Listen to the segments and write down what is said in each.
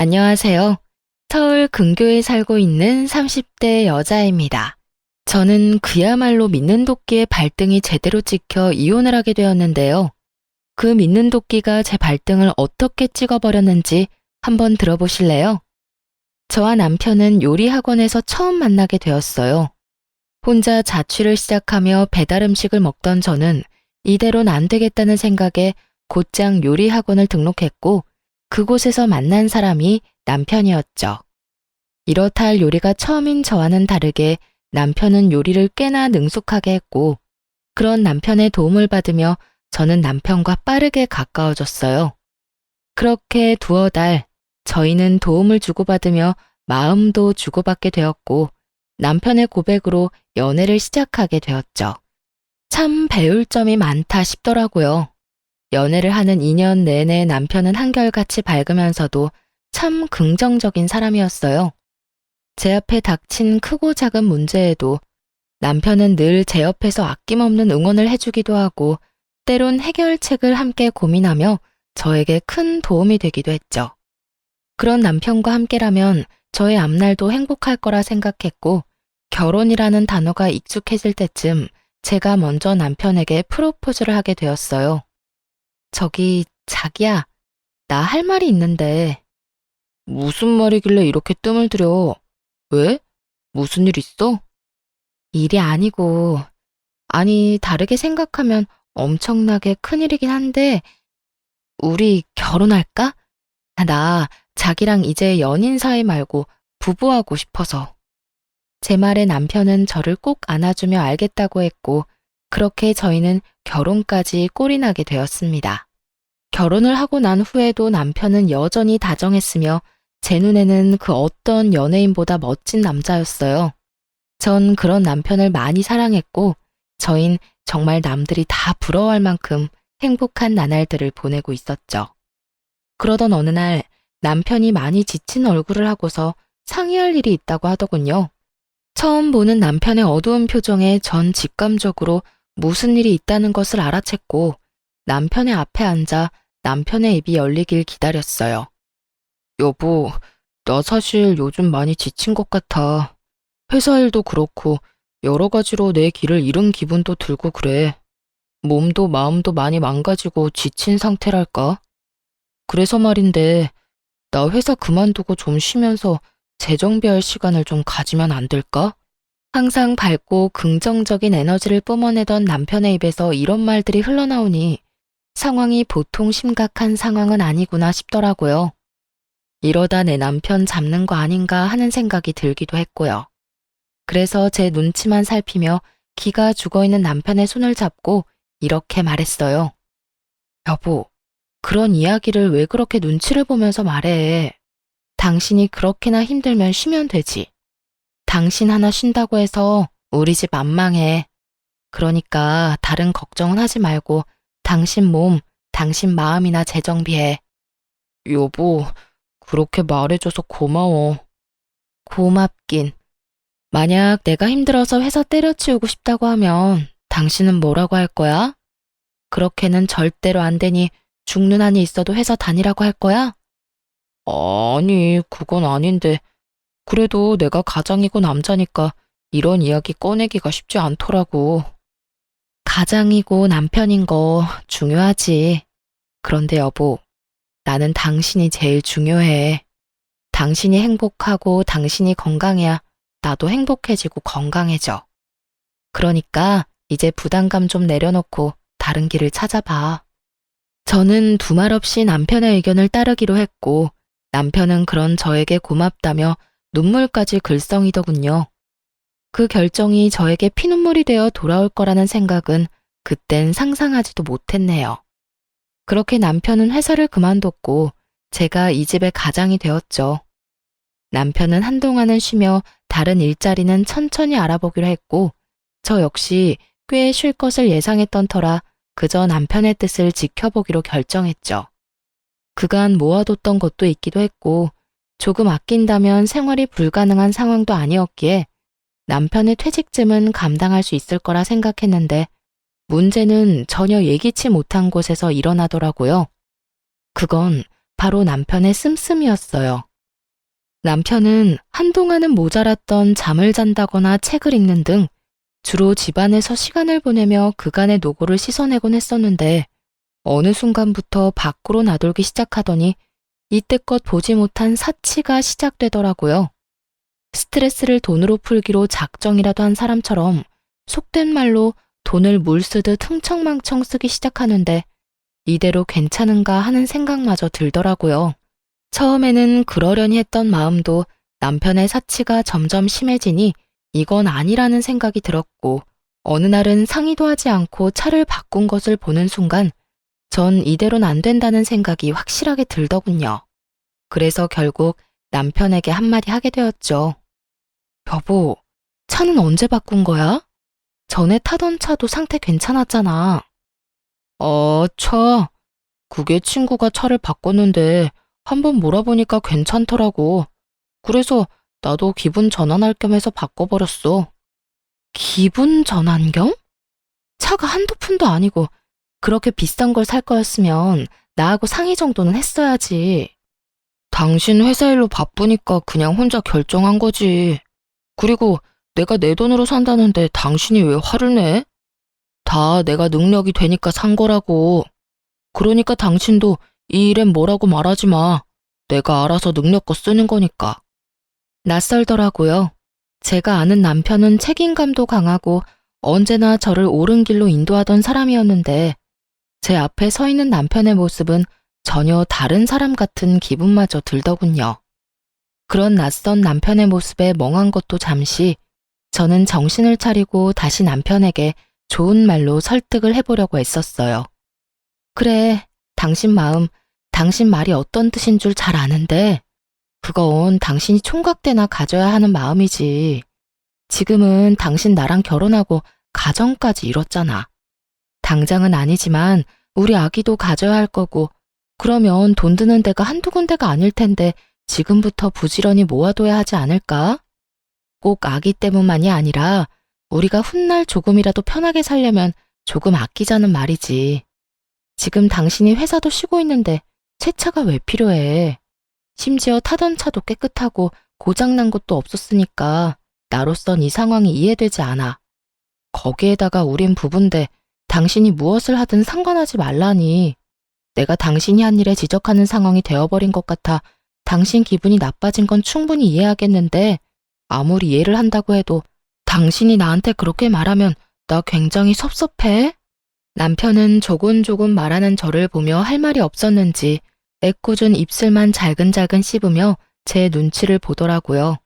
안녕하세요. 서울 근교에 살고 있는 30대 여자입니다. 저는 그야말로 믿는 도끼의 발등이 제대로 찍혀 이혼을 하게 되었는데요. 그 믿는 도끼가 제 발등을 어떻게 찍어버렸는지 한번 들어보실래요? 저와 남편은 요리 학원에서 처음 만나게 되었어요. 혼자 자취를 시작하며 배달 음식을 먹던 저는 이대로는 안 되겠다는 생각에 곧장 요리 학원을 등록했고 그곳에서 만난 사람이 남편이었죠. 이렇다 할 요리가 처음인 저와는 다르게 남편은 요리를 꽤나 능숙하게 했고 그런 남편의 도움을 받으며 저는 남편과 빠르게 가까워졌어요. 그렇게 두어 달 저희는 도움을 주고받으며 마음도 주고받게 되었고 남편의 고백으로 연애를 시작하게 되었죠. 참 배울 점이 많다 싶더라고요. 연애를 하는 2년 내내 남편은 한결같이 밝으면서도 참 긍정적인 사람이었어요. 제 앞에 닥친 크고 작은 문제에도 남편은 늘 제 옆에서 아낌없는 응원을 해주기도 하고 때론 해결책을 함께 고민하며 저에게 큰 도움이 되기도 했죠. 그런 남편과 함께라면 저의 앞날도 행복할 거라 생각했고 결혼이라는 단어가 익숙해질 때쯤 제가 먼저 남편에게 프로포즈를 하게 되었어요. 저기, 자기야, 나 할 말이 있는데. 무슨 말이길래 이렇게 뜸을 들여? 왜? 무슨 일 있어? 일이 아니고, 아니, 다르게 생각하면 엄청나게 큰일이긴 한데, 우리 결혼할까? 나 자기랑 이제 연인 사이 말고 부부하고 싶어서. 제 말에 남편은 저를 꼭 안아주며 알겠다고 했고, 그렇게 저희는 결혼까지 꼴이 나게 되었습니다. 결혼을 하고 난 후에도 남편은 여전히 다정했으며 제 눈에는 그 어떤 연예인보다 멋진 남자였어요. 전 그런 남편을 많이 사랑했고 저흰 정말 남들이 다 부러워할 만큼 행복한 나날들을 보내고 있었죠. 그러던 어느 날 남편이 많이 지친 얼굴을 하고서 상의할 일이 있다고 하더군요. 처음 보는 남편의 어두운 표정에 전 직감적으로 무슨 일이 있다는 것을 알아챘고 남편의 앞에 앉아 남편의 입이 열리길 기다렸어요. 여보, 나 사실 요즘 많이 지친 것 같아. 회사 일도 그렇고 여러 가지로 내 길을 잃은 기분도 들고 그래. 몸도 마음도 많이 망가지고 지친 상태랄까? 그래서 말인데 나 회사 그만두고 좀 쉬면서 재정비할 시간을 좀 가지면 안 될까? 항상 밝고 긍정적인 에너지를 뿜어내던 남편의 입에서 이런 말들이 흘러나오니 상황이 보통 심각한 상황은 아니구나 싶더라고요. 이러다 내 남편 잡는 거 아닌가 하는 생각이 들기도 했고요. 그래서 제 눈치만 살피며 기가 죽어있는 남편의 손을 잡고 이렇게 말했어요. 여보, 그런 이야기를 왜 그렇게 눈치를 보면서 말해? 당신이 그렇게나 힘들면 쉬면 되지. 당신 하나 쉰다고 해서 우리 집 안 망해. 그러니까 다른 걱정은 하지 말고 당신 몸, 당신 마음이나 재정비해. 여보, 그렇게 말해줘서 고마워. 고맙긴. 만약 내가 힘들어서 회사 때려치우고 싶다고 하면 당신은 뭐라고 할 거야? 그렇게는 절대로 안 되니 죽는 한이 있어도 회사 다니라고 할 거야? 아니, 그건 아닌데. 그래도 내가 가장이고 남자니까 이런 이야기 꺼내기가 쉽지 않더라고. 가장이고 남편인 거 중요하지. 그런데 여보, 나는 당신이 제일 중요해. 당신이 행복하고 당신이 건강해야 나도 행복해지고 건강해져. 그러니까 이제 부담감 좀 내려놓고 다른 길을 찾아봐. 저는 두말 없이 남편의 의견을 따르기로 했고 남편은 그런 저에게 고맙다며 눈물까지 글썽이더군요. 그 결정이 저에게 피눈물이 되어 돌아올 거라는 생각은 그땐 상상하지도 못했네요. 그렇게 남편은 회사를 그만뒀고 제가 이 집의 가장이 되었죠. 남편은 한동안은 쉬며 다른 일자리는 천천히 알아보기로 했고 저 역시 꽤 쉴 것을 예상했던 터라 그저 남편의 뜻을 지켜보기로 결정했죠. 그간 모아뒀던 것도 있기도 했고 조금 아낀다면 생활이 불가능한 상황도 아니었기에 남편의 퇴직금은 감당할 수 있을 거라 생각했는데 문제는 전혀 예기치 못한 곳에서 일어나더라고요. 그건 바로 남편의 씀씀이었어요. 남편은 한동안은 모자랐던 잠을 잔다거나 책을 읽는 등 주로 집안에서 시간을 보내며 그간의 노고를 씻어내곤 했었는데 어느 순간부터 밖으로 나돌기 시작하더니 이때껏 보지 못한 사치가 시작되더라고요. 스트레스를 돈으로 풀기로 작정이라도 한 사람처럼 속된 말로 돈을 물 쓰듯 흥청망청 쓰기 시작하는데 이대로 괜찮은가 하는 생각마저 들더라고요. 처음에는 그러려니 했던 마음도 남편의 사치가 점점 심해지니 이건 아니라는 생각이 들었고 어느 날은 상의도 하지 않고 차를 바꾼 것을 보는 순간 전 이대로는 안 된다는 생각이 확실하게 들더군요. 그래서 결국 남편에게 한마디 하게 되었죠. 여보, 차는 언제 바꾼 거야? 전에 타던 차도 상태 괜찮았잖아. 그게 친구가 차를 바꿨는데 한번 몰아보니까 괜찮더라고. 그래서 나도 기분 전환할 겸 해서 바꿔버렸어. 기분 전환 겸? 차가 한두 푼도 아니고 그렇게 비싼 걸 살 거였으면 나하고 상의 정도는 했어야지. 당신 회사 일로 바쁘니까 그냥 혼자 결정한 거지. 그리고 내가 내 돈으로 산다는데 당신이 왜 화를 내? 다 내가 능력이 되니까 산 거라고. 그러니까 당신도 이 일엔 뭐라고 말하지 마. 내가 알아서 능력껏 쓰는 거니까. 낯설더라고요. 제가 아는 남편은 책임감도 강하고 언제나 저를 옳은 길로 인도하던 사람이었는데 제 앞에 서 있는 남편의 모습은 전혀 다른 사람 같은 기분마저 들더군요. 그런 낯선 남편의 모습에 멍한 것도 잠시 저는 정신을 차리고 다시 남편에게 좋은 말로 설득을 해보려고 애썼어요. 그래, 당신 마음, 당신 말이 어떤 뜻인 줄 잘 아는데 그건 당신이 총각 때나 가져야 하는 마음이지. 지금은 당신 나랑 결혼하고 가정까지 이뤘잖아. 당장은 아니지만 우리 아기도 가져야 할 거고 그러면 돈 드는 데가 한두 군데가 아닐 텐데 지금부터 부지런히 모아둬야 하지 않을까? 꼭 아기 때문만이 아니라 우리가 훗날 조금이라도 편하게 살려면 조금 아끼자는 말이지. 지금 당신이 회사도 쉬고 있는데 새 차가 왜 필요해? 심지어 타던 차도 깨끗하고 고장난 것도 없었으니까 나로선 이 상황이 이해되지 않아. 거기에다가 우린 부부인데 당신이 무엇을 하든 상관하지 말라니. 내가 당신이 한 일에 지적하는 상황이 되어버린 것 같아 당신 기분이 나빠진 건 충분히 이해하겠는데 아무리 이해를 한다고 해도 당신이 나한테 그렇게 말하면 나 굉장히 섭섭해. 남편은 조곤조곤 말하는 저를 보며 할 말이 없었는지 애꿎은 입술만 잘근잘근 씹으며 제 눈치를 보더라고요.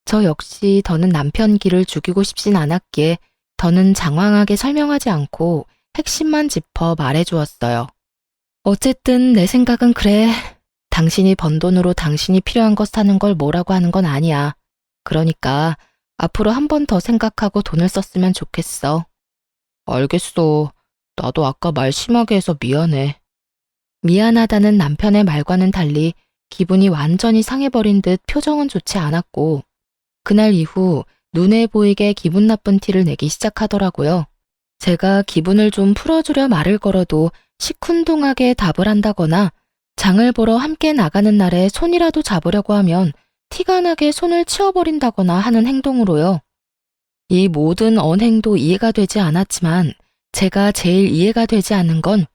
저 역시 더는 남편 기를 죽이고 싶진 않았기에 더는 장황하게 설명하지 않고 핵심만 짚어 말해주었어요. 어쨌든 내 생각은 그래. 당신이 번 돈으로 당신이 필요한 것 사는 걸 뭐라고 하는 건 아니야. 그러니까 앞으로 한 번 더 생각하고 돈을 썼으면 좋겠어. 알겠어. 나도 아까 말 심하게 해서 미안해. 미안하다는 남편의 말과는 달리 기분이 완전히 상해버린 듯 표정은 좋지 않았고 그날 이후 눈에 보이게 기분 나쁜 티를 내기 시작하더라고요. 제가 기분을 좀 풀어주려 말을 걸어도 시큰둥하게 답을 한다거나 장을 보러 함께 나가는 날에 손이라도 잡으려고 하면 티가 나게 손을 치워버린다거나 하는 행동으로요. 이 모든 언행도 이해가 되지 않았지만 제가 제일 이해가 되지 않는 건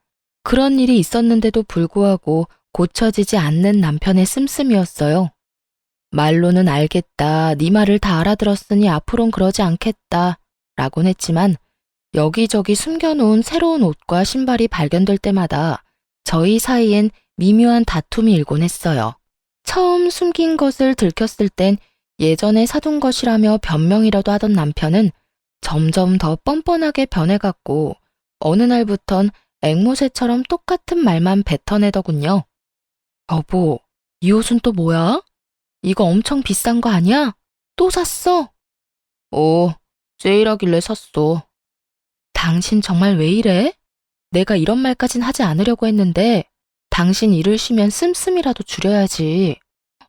그런 일이 있었는데도 불구하고 고쳐지지 않는 남편의 씀씀이었어요. 말로는 알겠다, 네 말을 다 알아들었으니 앞으론 그러지 않겠다 라곤 했지만 여기저기 숨겨놓은 새로운 옷과 신발이 발견될 때마다 저희 사이엔 미묘한 다툼이 일곤 했어요. 처음 숨긴 것을 들켰을 땐 예전에 사둔 것이라며 변명이라도 하던 남편은 점점 더 뻔뻔하게 변해갔고 어느 날부턴 앵무새처럼 똑같은 말만 뱉어내더군요. 여보, 이 옷은 또 뭐야? 이거 엄청 비싼 거 아니야? 또 샀어? 세일하길래 샀어. 당신 정말 왜 이래? 내가 이런 말까진 하지 않으려고 했는데 당신 일을 쉬면 씀씀이라도 줄여야지.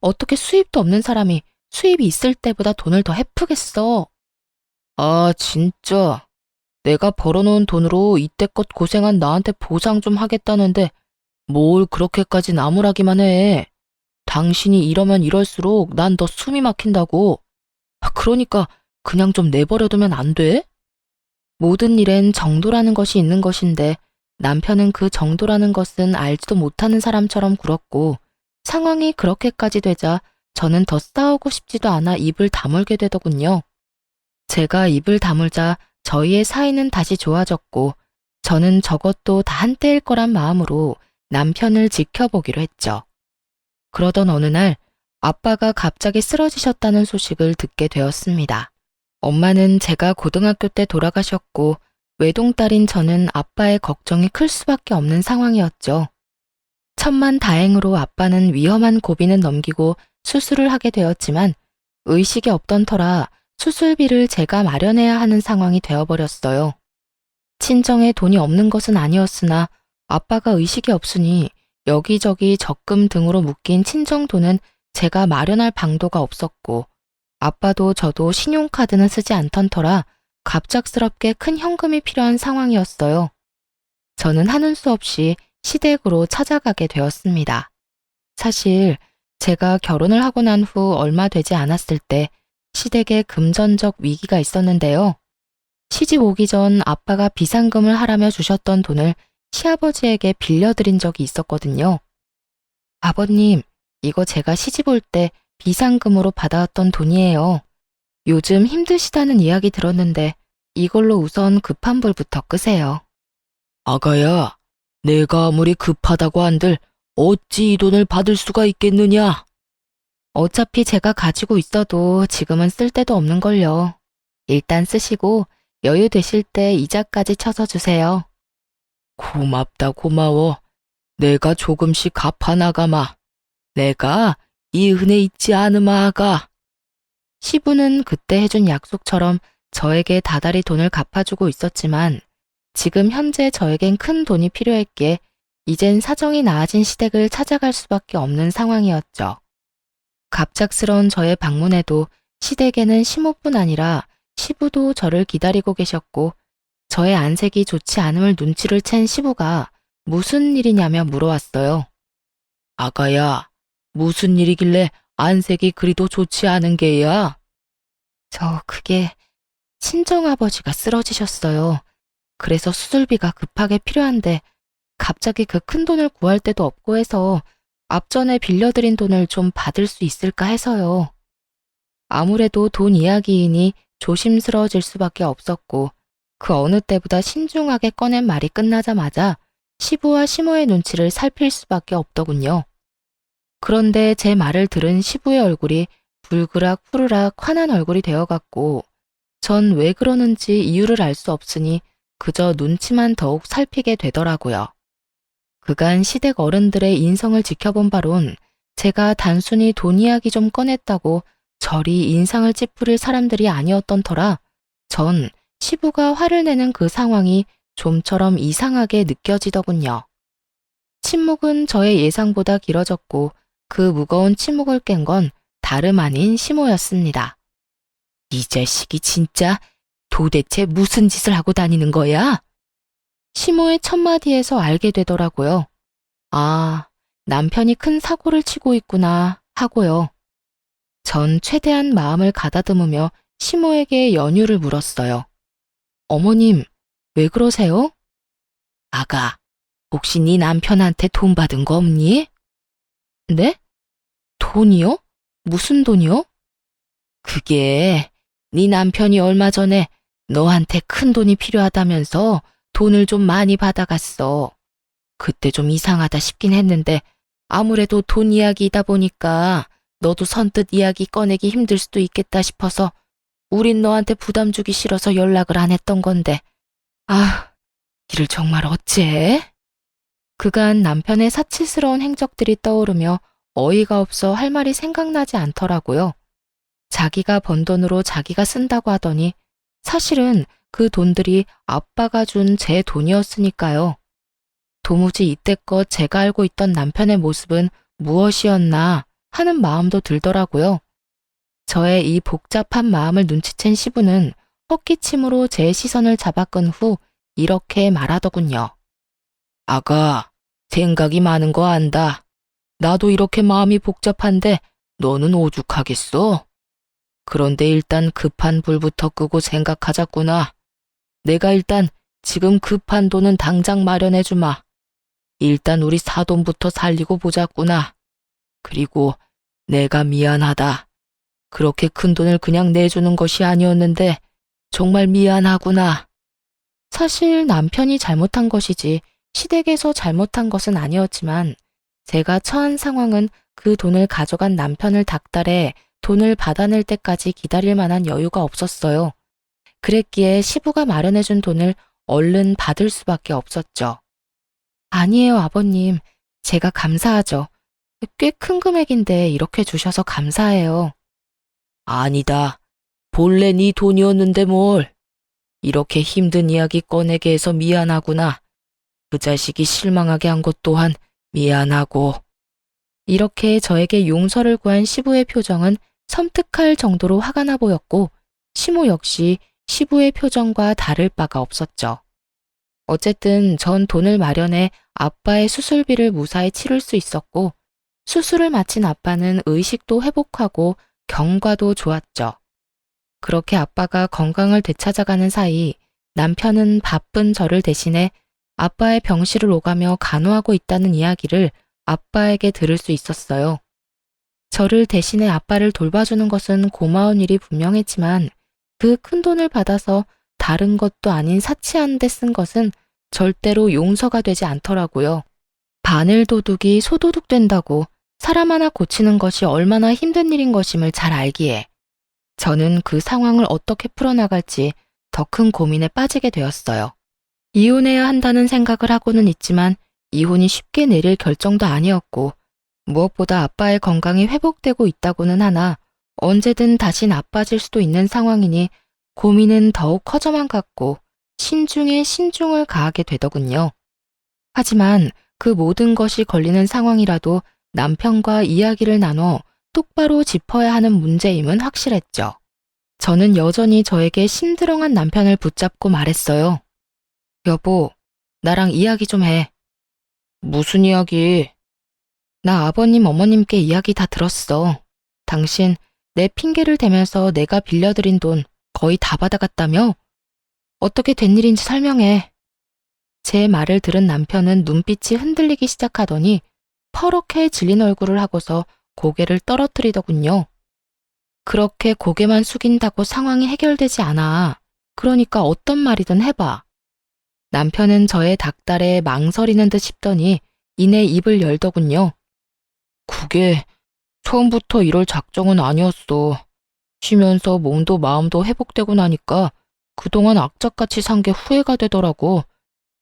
어떻게 수입도 없는 사람이 수입이 있을 때보다 돈을 더 헤프겠어. 아, 진짜. 내가 벌어놓은 돈으로 이때껏 고생한 나한테 보상 좀 하겠다는데 뭘 그렇게까지 나무라기만 해. 당신이 이러면 이럴수록 난 더 숨이 막힌다고. 그러니까 그냥 좀 내버려두면 안 돼? 모든 일엔 정도라는 것이 있는 것인데 남편은 그 정도라는 것은 알지도 못하는 사람처럼 굴었고 상황이 그렇게까지 되자 저는 더 싸우고 싶지도 않아 입을 다물게 되더군요. 제가 입을 다물자 저희의 사이는 다시 좋아졌고 저는 저것도 다 한때일 거란 마음으로 남편을 지켜보기로 했죠. 그러던 어느 날 아빠가 갑자기 쓰러지셨다는 소식을 듣게 되었습니다. 엄마는 제가 고등학교 때 돌아가셨고 외동딸인 저는 아빠의 걱정이 클 수밖에 없는 상황이었죠. 천만 다행으로 아빠는 위험한 고비는 넘기고 수술을 하게 되었지만 의식이 없던 터라 수술비를 제가 마련해야 하는 상황이 되어버렸어요. 친정에 돈이 없는 것은 아니었으나 아빠가 의식이 없으니 여기저기 적금 등으로 묶인 친정 돈은 제가 마련할 방도가 없었고 아빠도 저도 신용카드는 쓰지 않던 터라 갑작스럽게 큰 현금이 필요한 상황이었어요. 저는 하는 수 없이 시댁으로 찾아가게 되었습니다. 사실 제가 결혼을 하고 난 후 얼마 되지 않았을 때 시댁에 금전적 위기가 있었는데요. 시집 오기 전 아빠가 비상금을 하라며 주셨던 돈을 시아버지에게 빌려드린 적이 있었거든요. 아버님, 이거 제가 시집 올 때 비상금으로 받아왔던 돈이에요. 요즘 힘드시다는 이야기 들었는데 이걸로 우선 급한 불부터 끄세요. 아가야, 내가 아무리 급하다고 한들 어찌 이 돈을 받을 수가 있겠느냐? 어차피 제가 가지고 있어도 지금은 쓸 데도 없는걸요. 일단 쓰시고 여유 되실 때 이자까지 쳐서 주세요. 고맙다 고마워. 내가 조금씩 갚아나가마. 내가 이 은혜 잊지 않으마 아가. 시부는 그때 해준 약속처럼 저에게 다달이 돈을 갚아주고 있었지만 지금 현재 저에겐 큰 돈이 필요했기에 이젠 사정이 나아진 시댁을 찾아갈 수밖에 없는 상황이었죠. 갑작스러운 저의 방문에도 시댁에는 시모뿐 아니라 시부도 저를 기다리고 계셨고 저의 안색이 좋지 않음을 눈치를 챈 시부가 무슨 일이냐며 물어왔어요. 아가야, 무슨 일이길래 안색이 그리도 좋지 않은 게야? 그게 친정아버지가 쓰러지셨어요. 그래서 수술비가 급하게 필요한데 갑자기 그 큰 돈을 구할 데도 없고 해서 앞전에 빌려드린 돈을 좀 받을 수 있을까 해서요. 아무래도 돈 이야기이니 조심스러워질 수밖에 없었고 그 어느 때보다 신중하게 꺼낸 말이 끝나자마자 시부와 시모의 눈치를 살필 수밖에 없더군요. 그런데 제 말을 들은 시부의 얼굴이 불그락 푸르락 환한 얼굴이 되어갔고 전 왜 그러는지 이유를 알 수 없으니 그저 눈치만 더욱 살피게 되더라고요. 그간 시댁 어른들의 인성을 지켜본 바론 제가 단순히 돈 이야기 좀 꺼냈다고 저리 인상을 찌푸릴 사람들이 아니었던 터라 전 시부가 화를 내는 그 상황이 좀처럼 이상하게 느껴지더군요. 침묵은 저의 예상보다 길어졌고 그 무거운 침묵을 깬 건 다름 아닌 시모였습니다. 이 자식이 진짜 도대체 무슨 짓을 하고 다니는 거야? 시모의 첫마디에서 알게 되더라고요. 아, 남편이 큰 사고를 치고 있구나 하고요. 전 최대한 마음을 가다듬으며 시모에게 연유를 물었어요. 어머님, 왜 그러세요? 아가, 혹시 네 남편한테 돈 받은 거 없니? 네? 돈이요? 무슨 돈이요? 그게 네 남편이 얼마 전에 너한테 큰 돈이 필요하다면서 돈을 좀 많이 받아갔어. 그때 좀 이상하다 싶긴 했는데 아무래도 돈 이야기이다 보니까 너도 선뜻 이야기 꺼내기 힘들 수도 있겠다 싶어서 우린 너한테 부담 주기 싫어서 연락을 안 했던 건데 이를 정말 어째? 그간 남편의 사치스러운 행적들이 떠오르며 어이가 없어 할 말이 생각나지 않더라고요. 자기가 번 돈으로 자기가 쓴다고 하더니 사실은 그 돈들이 아빠가 준 제 돈이었으니까요. 도무지 이때껏 제가 알고 있던 남편의 모습은 무엇이었나 하는 마음도 들더라고요. 저의 이 복잡한 마음을 눈치챈 시부는 헛기침으로 제 시선을 잡아끈 후 이렇게 말하더군요. 아가, 생각이 많은 거 안다. 나도 이렇게 마음이 복잡한데 너는 오죽하겠어? 그런데 일단 급한 불부터 끄고 생각하자꾸나. 내가 일단 지금 급한 돈은 당장 마련해주마. 일단 우리 사돈부터 살리고 보자꾸나. 그리고 내가 미안하다. 그렇게 큰 돈을 그냥 내주는 것이 아니었는데 정말 미안하구나. 사실 남편이 잘못한 것이지 시댁에서 잘못한 것은 아니었지만 제가 처한 상황은 그 돈을 가져간 남편을 닥달해 돈을 받아낼 때까지 기다릴 만한 여유가 없었어요. 그랬기에 시부가 마련해준 돈을 얼른 받을 수밖에 없었죠. 아니에요, 아버님. 제가 감사하죠. 꽤 큰 금액인데 이렇게 주셔서 감사해요. 아니다. 본래 네 돈이었는데 뭘. 이렇게 힘든 이야기 꺼내게 해서 미안하구나. 그 자식이 실망하게 한 것 또한 미안하고. 이렇게 저에게 용서를 구한 시부의 표정은 섬뜩할 정도로 화가 나 보였고 시모 역시 시부의 표정과 다를 바가 없었죠. 어쨌든 전 돈을 마련해 아빠의 수술비를 무사히 치를 수 있었고 수술을 마친 아빠는 의식도 회복하고 경과도 좋았죠. 그렇게 아빠가 건강을 되찾아가는 사이 남편은 바쁜 저를 대신해 아빠의 병실을 오가며 간호하고 있다는 이야기를 아빠에게 들을 수 있었어요. 저를 대신해 아빠를 돌봐주는 것은 고마운 일이 분명했지만 그 큰 돈을 받아서 다른 것도 아닌 사치하는 데 쓴 것은 절대로 용서가 되지 않더라고요. 바늘 도둑이 소도둑 된다고 사람 하나 고치는 것이 얼마나 힘든 일인 것임을 잘 알기에 저는 그 상황을 어떻게 풀어나갈지 더 큰 고민에 빠지게 되었어요. 이혼해야 한다는 생각을 하고는 있지만 이혼이 쉽게 내릴 결정도 아니었고 무엇보다 아빠의 건강이 회복되고 있다고는 하나 언제든 다시 나빠질 수도 있는 상황이니 고민은 더욱 커져만 갔고 신중에 신중을 가하게 되더군요. 하지만 그 모든 것이 걸리는 상황이라도 남편과 이야기를 나눠 똑바로 짚어야 하는 문제임은 확실했죠. 저는 여전히 저에게 심드렁한 남편을 붙잡고 말했어요. 여보, 나랑 이야기 좀 해. 무슨 이야기? 나 아버님, 어머님께 이야기 다 들었어. 당신 내 핑계를 대면서 내가 빌려드린 돈 거의 다 받아갔다며? 어떻게 된 일인지 설명해. 제 말을 들은 남편은 눈빛이 흔들리기 시작하더니 퍼렇게 질린 얼굴을 하고서 고개를 떨어뜨리더군요. 그렇게 고개만 숙인다고 상황이 해결되지 않아. 그러니까 어떤 말이든 해봐. 남편은 저의 닥달에 망설이는 듯 싶더니 이내 입을 열더군요. 그게 처음부터 이럴 작정은 아니었어. 쉬면서 몸도 마음도 회복되고 나니까 그동안 악착같이 산 게 후회가 되더라고.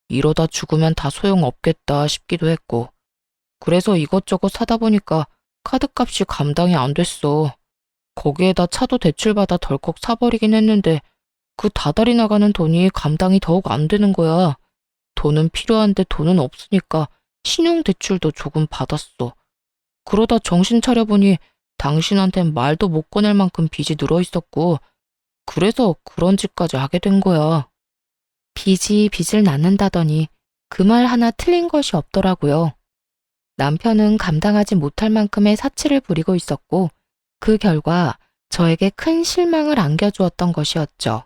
이러다 죽으면 다 소용없겠다 싶기도 했고. 그래서 이것저것 사다 보니까 카드값이 감당이 안 됐어. 거기에다 차도 대출받아 덜컥 사버리긴 했는데 그 다달이 나가는 돈이 감당이 더욱 안 되는 거야. 돈은 필요한데 돈은 없으니까 신용대출도 조금 받았어. 그러다 정신 차려보니 당신한텐 말도 못 꺼낼 만큼 빚이 늘어 있었고 그래서 그런 짓까지 하게 된 거야. 빚이 빚을 낳는다더니 그 말 하나 틀린 것이 없더라고요. 남편은 감당하지 못할 만큼의 사치를 부리고 있었고 그 결과 저에게 큰 실망을 안겨주었던 것이었죠.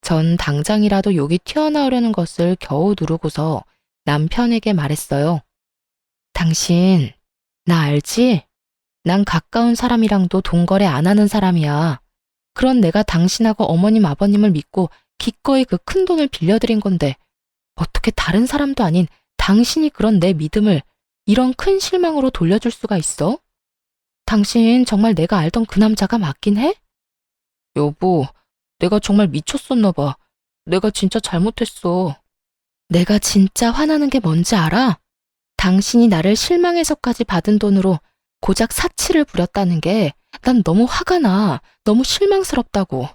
전 당장이라도 욕이 튀어나오려는 것을 겨우 누르고서 남편에게 말했어요. 당신, 나 알지? 난 가까운 사람이랑도 돈 거래 안 하는 사람이야. 그런 내가 당신하고 어머님 아버님을 믿고 기꺼이 그 큰 돈을 빌려드린 건데 어떻게 다른 사람도 아닌 당신이 그런 내 믿음을 이런 큰 실망으로 돌려줄 수가 있어? 당신 정말 내가 알던 그 남자가 맞긴 해? 여보, 내가 정말 미쳤었나 봐. 내가 진짜 잘못했어. 내가 진짜 화나는 게 뭔지 알아? 당신이 나를 실망해서까지 받은 돈으로 고작 사치를 부렸다는 게 난 너무 화가 나. 너무 실망스럽다고.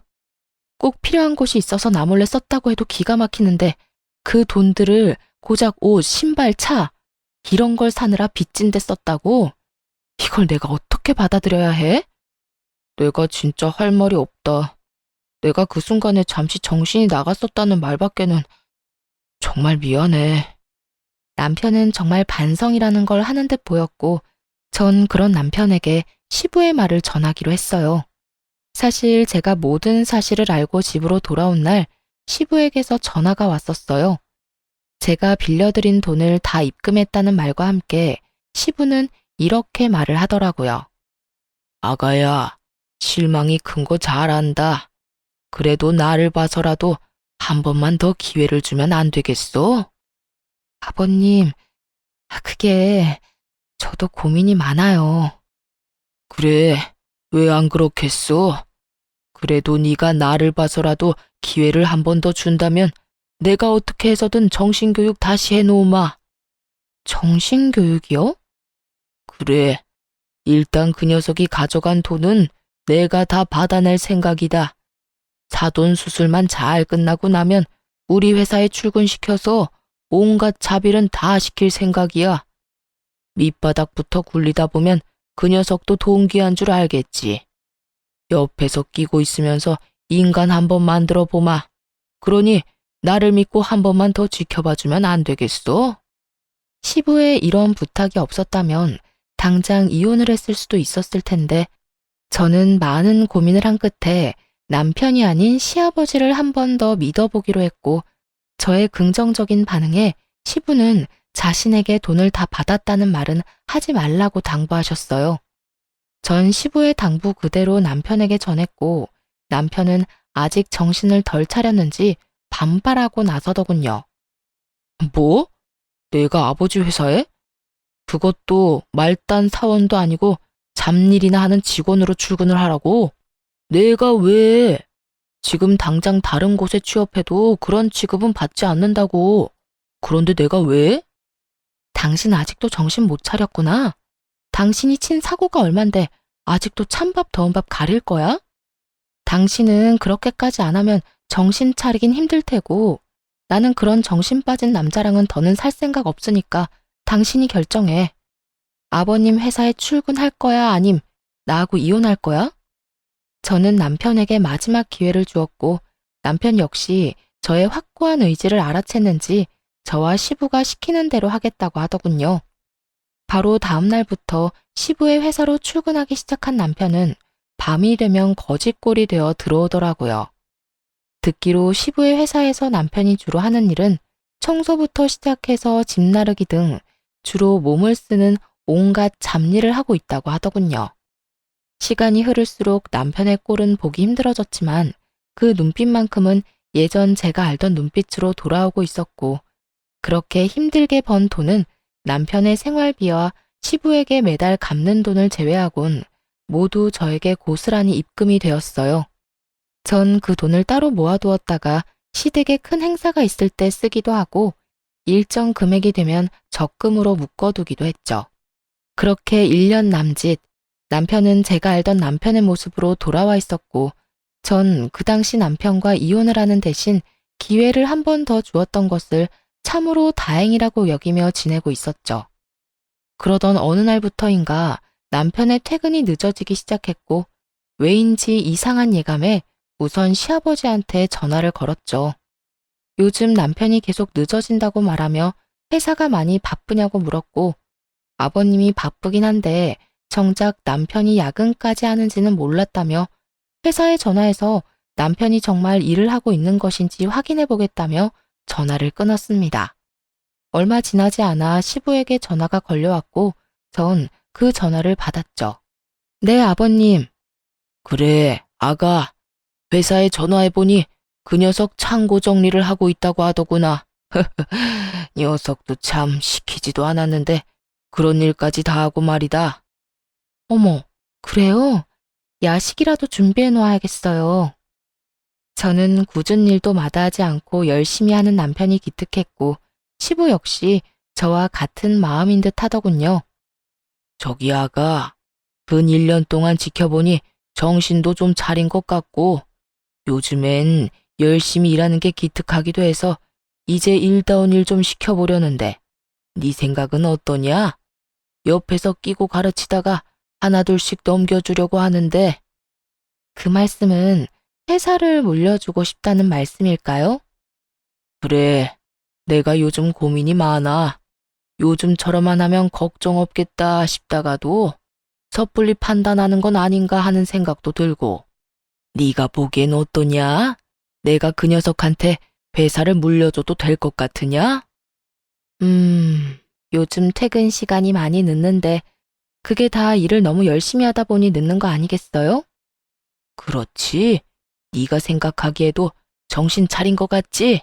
꼭 필요한 곳이 있어서 나 몰래 썼다고 해도 기가 막히는데 그 돈들을 고작 옷, 신발, 차 이런 걸 사느라 빚진 데 썼다고? 이걸 내가 어떻게 받아들여야 해? 내가 진짜 할 말이 없다. 내가 그 순간에 잠시 정신이 나갔었다는 말밖에는 정말 미안해. 남편은 정말 반성이라는 걸 하는 듯 보였고 전 그런 남편에게 시부의 말을 전하기로 했어요. 사실 제가 모든 사실을 알고 집으로 돌아온 날 시부에게서 전화가 왔었어요. 제가 빌려드린 돈을 다 입금했다는 말과 함께 시부는 이렇게 말을 하더라고요. 아가야, 실망이 큰 거 잘 안다. 그래도 나를 봐서라도 한 번만 더 기회를 주면 안 되겠어? 아버님, 그게 저도 고민이 많아요. 그래, 왜 안 그렇겠어? 그래도 네가 나를 봐서라도 기회를 한 번 더 준다면 내가 어떻게 해서든 정신교육 다시 해놓으마. 정신교육이요? 그래, 일단 그 녀석이 가져간 돈은 내가 다 받아낼 생각이다. 사돈 수술만 잘 끝나고 나면 우리 회사에 출근시켜서 온갖 자비는 다 시킬 생각이야. 밑바닥부터 굴리다 보면 그 녀석도 동기한 줄 알겠지. 옆에서 끼고 있으면서 인간 한번 만들어 보마. 그러니 나를 믿고 한 번만 더 지켜봐주면 안 되겠어? 시부에 이런 부탁이 없었다면 당장 이혼을 했을 수도 있었을 텐데 저는 많은 고민을 한 끝에 남편이 아닌 시아버지를 한 번 더 믿어보기로 했고 저의 긍정적인 반응에 시부는 자신에게 돈을 다 받았다는 말은 하지 말라고 당부하셨어요. 전 시부의 당부 그대로 남편에게 전했고 남편은 아직 정신을 덜 차렸는지 반발하고 나서더군요. 뭐? 내가 아버지 회사에? 그것도 말단 사원도 아니고 잡일이나 하는 직원으로 출근을 하라고? 내가 왜? 지금 당장 다른 곳에 취업해도 그런 취급은 받지 않는다고. 그런데 내가 왜? 당신 아직도 정신 못 차렸구나. 당신이 친 사고가 얼만데 아직도 찬밥 더운 밥 가릴 거야? 당신은 그렇게까지 안 하면 정신 차리긴 힘들 테고 나는 그런 정신 빠진 남자랑은 더는 살 생각 없으니까 당신이 결정해. 아버님 회사에 출근할 거야 아님 나하고 이혼할 거야? 저는 남편에게 마지막 기회를 주었고 남편 역시 저의 확고한 의지를 알아챘는지 저와 시부가 시키는 대로 하겠다고 하더군요. 바로 다음 날부터 시부의 회사로 출근하기 시작한 남편은 밤이 되면 거지꼴이 되어 들어오더라고요. 듣기로 시부의 회사에서 남편이 주로 하는 일은 청소부터 시작해서 짐 나르기 등 주로 몸을 쓰는 온갖 잡일을 하고 있다고 하더군요. 시간이 흐를수록 남편의 꼴은 보기 힘들어졌지만 그 눈빛만큼은 예전 제가 알던 눈빛으로 돌아오고 있었고 그렇게 힘들게 번 돈은 남편의 생활비와 시부에게 매달 갚는 돈을 제외하곤 모두 저에게 고스란히 입금이 되었어요. 전 그 돈을 따로 모아두었다가 시댁에 큰 행사가 있을 때 쓰기도 하고 일정 금액이 되면 적금으로 묶어두기도 했죠. 그렇게 1년 남짓 남편은 제가 알던 남편의 모습으로 돌아와 있었고 전 그 당시 남편과 이혼을 하는 대신 기회를 한 번 더 주었던 것을 참으로 다행이라고 여기며 지내고 있었죠. 그러던 어느 날부터인가 남편의 퇴근이 늦어지기 시작했고 왜인지 이상한 예감에 우선 시아버지한테 전화를 걸었죠. 요즘 남편이 계속 늦어진다고 말하며 회사가 많이 바쁘냐고 물었고 아버님이 바쁘긴 한데 정작 남편이 야근까지 하는지는 몰랐다며 회사에 전화해서 남편이 정말 일을 하고 있는 것인지 확인해 보겠다며 전화를 끊었습니다. 얼마 지나지 않아 시부에게 전화가 걸려왔고 전 그 전화를 받았죠. 네, 아버님. 그래, 아가. 회사에 전화해보니 그 녀석 창고 정리를 하고 있다고 하더구나. 녀석도 참 시키지도 않았는데 그런 일까지 다 하고 말이다. 어머, 그래요? 야식이라도 준비해 놓아야겠어요. 저는 굳은 일도 마다하지 않고 열심히 하는 남편이 기특했고 시부 역시 저와 같은 마음인 듯 하더군요. 저기 아가, 근 1년 동안 지켜보니 정신도 좀 차린 것 같고 요즘엔 열심히 일하는 게 기특하기도 해서 이제 일다운 일 좀 시켜보려는데 네 생각은 어떠냐? 옆에서 끼고 가르치다가 하나둘씩 넘겨주려고 하는데 그 말씀은 회사를 물려주고 싶다는 말씀일까요? 그래, 내가 요즘 고민이 많아. 요즘처럼만 하면 걱정 없겠다 싶다가도 섣불리 판단하는 건 아닌가 하는 생각도 들고. 네가 보기엔 어떠냐? 내가 그 녀석한테 회사를 물려줘도 될 것 같으냐? 요즘 퇴근 시간이 많이 늦는데 그게 다 일을 너무 열심히 하다 보니 늦는 거 아니겠어요? 그렇지. 네가 생각하기에도 정신 차린 것 같지?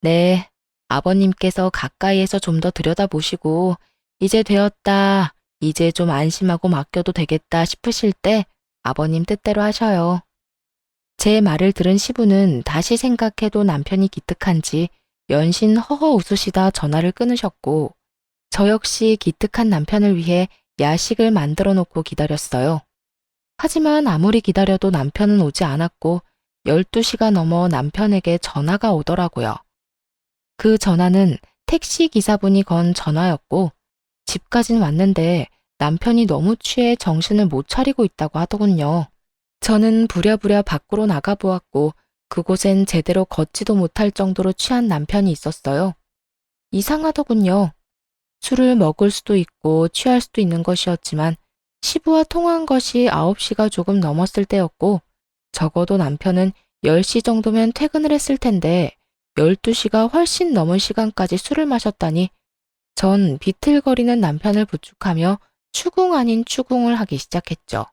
네, 아버님께서 가까이에서 좀 더 들여다보시고 이제 되었다, 이제 좀 안심하고 맡겨도 되겠다 싶으실 때 아버님 뜻대로 하셔요. 제 말을 들은 시부는 다시 생각해도 남편이 기특한지 연신 허허 웃으시다 전화를 끊으셨고 저 역시 기특한 남편을 위해 야식을 만들어 놓고 기다렸어요. 하지만 아무리 기다려도 남편은 오지 않았고 12시가 넘어 남편에게 전화가 오더라고요. 그 전화는 택시 기사분이 건 전화였고 집까진 왔는데 남편이 너무 취해 정신을 못 차리고 있다고 하더군요. 저는 부랴부랴 밖으로 나가보았고 그곳엔 제대로 걷지도 못할 정도로 취한 남편이 있었어요. 이상하더군요. 술을 먹을 수도 있고 취할 수도 있는 것이었지만 시부와 통화한 것이 9시가 조금 넘었을 때였고 적어도 남편은 10시 정도면 퇴근을 했을 텐데 12시가 훨씬 넘은 시간까지 술을 마셨다니 전 비틀거리는 남편을 부축하며 추궁 아닌 추궁을 하기 시작했죠.